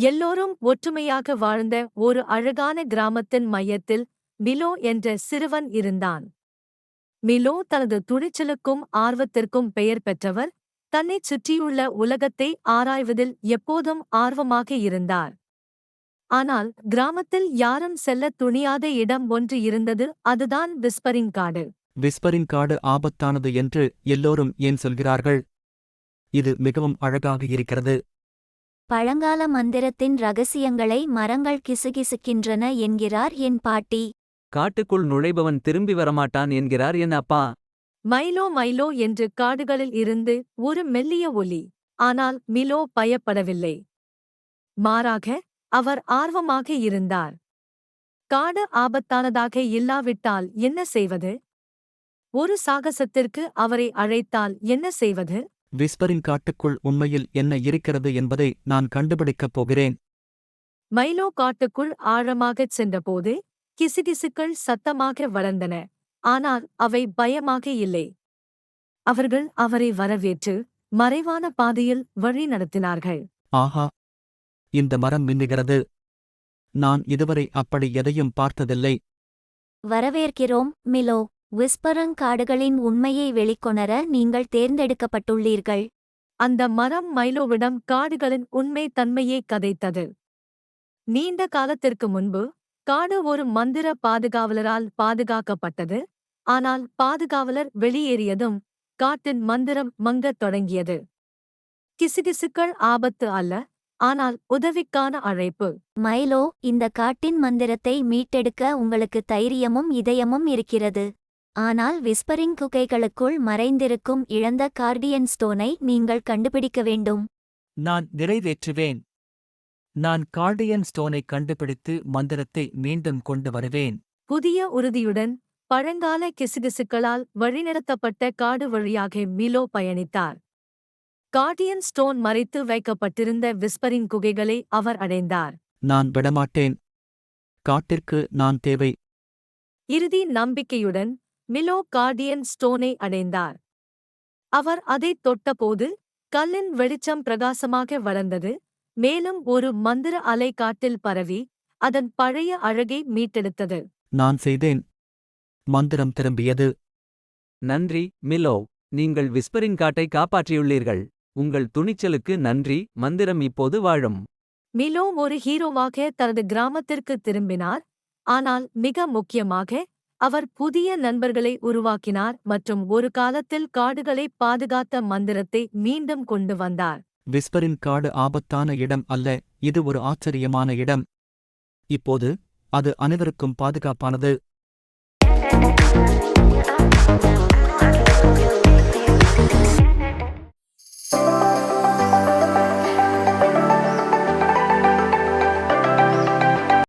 எல்லோரும் ஒற்றுமையாக வாழ்ந்த ஒரு அழகான கிராமத்தின் மையத்தில் மிலோ என்ற சிறுவன் இருந்தான். மிலோ தனது துணிச்சலுக்கும் ஆர்வத்திற்கும் பெயர் பெற்றவர். தன்னைச் சுற்றியுள்ள உலகத்தை ஆராய்வதில் எப்போதும் ஆர்வமாக இருந்தார். ஆனால் கிராமத்தில் யாரும் செல்லத் துணியாத இடம் ஒன்று இருந்தது. அதுதான் விஸ்பரிங் காடு. விஸ்பரிங் காடு ஆபத்தானது என்று எல்லோரும் ஏன் சொல்கிறார்கள்? இது மிகவும் அழகாக இருக்கிறது. பழங்கால மந்திரத்தின் ரகசியங்களை மரங்கள் கிசுகிசுக்கின்றன என்கிறார் என் பாட்டி. காட்டுக்குள் நுழைபவன் திரும்பி வரமாட்டான் என்கிறார் என் அப்பா. மைலோ மைலோ என்று காடுகளில் இருந்து ஒரு மெல்லிய ஒலி. ஆனால் மிலோ பயப்படவில்லை. மாறாக அவர் ஆர்வமாக இருந்தார். காடு ஆபத்தானதாக இல்லாவிட்டால் என்ன செய்வது? ஒரு சாகசத்திற்கு அவரை அழைத்தால் என்ன செய்வது? விஸ்பரிங் காட்டுக்குள் உண்மையில் என்ன இருக்கிறது என்பதை நான் கண்டுபிடிக்கப் போகிறேன். மைலோ காட்டுக்குள் ஆழமாகச் சென்றபோது கிசுகிசுக்கள் சத்தமாக வளர்ந்தன. ஆனால் அவை பயமாக இல்லை. அவர்கள் அவரை வரவேற்று மறைவான பாதையில் வழி நடத்தினார்கள். ஆஹா! இந்த மரம் மின்னுகிறது. நான் இதுவரை அப்படி எதையும் பார்த்ததில்லை. வரவேற்கிறோம் மிலோ. விஸ்பரங் காடுகளின் உண்மையை வெளிக்கொணர நீங்கள் தேர்ந்தெடுக்கப்பட்டுள்ளீர்கள். அந்த மரம் மைலோவிடம் காடுகளின் உண்மை தன்மையை கதைத்தது. நீண்ட காலத்திற்கு முன்பு காடு ஒரு மந்திர பாதுகாவலரால் பாதுகாக்கப்பட்டது. ஆனால் பாதுகாவலர் வெளியேறியதும் காட்டின் மந்திரம் மங்கத் தொடங்கியது. கிசுகிசுக்கள் ஆபத்து அல்ல, ஆனால் உதவிக்கான அழைப்பு. மைலோ, இந்த காட்டின் மந்திரத்தை மீட்டெடுக்க உங்களுக்கு தைரியமும் இதயமும் இருக்கிறது. ஆனால் விஸ்பரிங் குகைகளுக்குள் மறைந்திருக்கும் இழந்த கார்டியன் ஸ்டோனை நீங்கள் கண்டுபிடிக்க வேண்டும். நான் நிறைவேற்றுவேன். நான் கார்டியன் ஸ்டோனை கண்டுபிடித்து மந்திரத்தை மீண்டும் கொண்டு வருவேன். புதிய உறுதியுடன் பழங்கால கிசுகிசுக்களால் வழிநடத்தப்பட்ட காடு வழியாக மிலோ பயணித்தார். கார்டியன் ஸ்டோன் மறைத்து வைக்கப்பட்டிருந்த விஸ்பரிங் குகைகளை அவர் அடைந்தார். நான் விடமாட்டேன். காட்டிற்கு நான் தேவை. இறுதி நம்பிக்கையுடன் மிலோ கார்டியன் ஸ்டோனை அடைந்தார். அவர் அதைத் தொட்டபோது கல்லின் வெளிச்சம் பிரகாசமாக வளர்ந்தது. மேலும் ஒரு மந்திர அலை காட்டில் பரவி அதன் பழைய அழகை மீட்டெடுத்தது. நான் செய்தேன். மந்திரம் திரும்பியது. நன்றி மிலோ, நீங்கள் விஸ்பரிங் காட்டை காப்பாற்றியுள்ளீர்கள். உங்கள் துணிச்சலுக்கு நன்றி. மந்திரம் இப்போது வாழும். மிலோ ஒரு ஹீரோவாக தனது கிராமத்திற்கு திரும்பினார். ஆனால் மிக முக்கியமாக அவர் புதிய நண்பர்களை உருவாக்கினார் மற்றும் ஒரு காலத்தில் காடுகளை பாதுகாத்த மந்திரத்தை மீண்டும் கொண்டு வந்தார். விஸ்பரின் காடு ஆபத்தான இடம் அல்ல, இது ஒரு ஆச்சரியமான இடம். இப்போது அது அனைவருக்கும் பாதுகாப்பானது.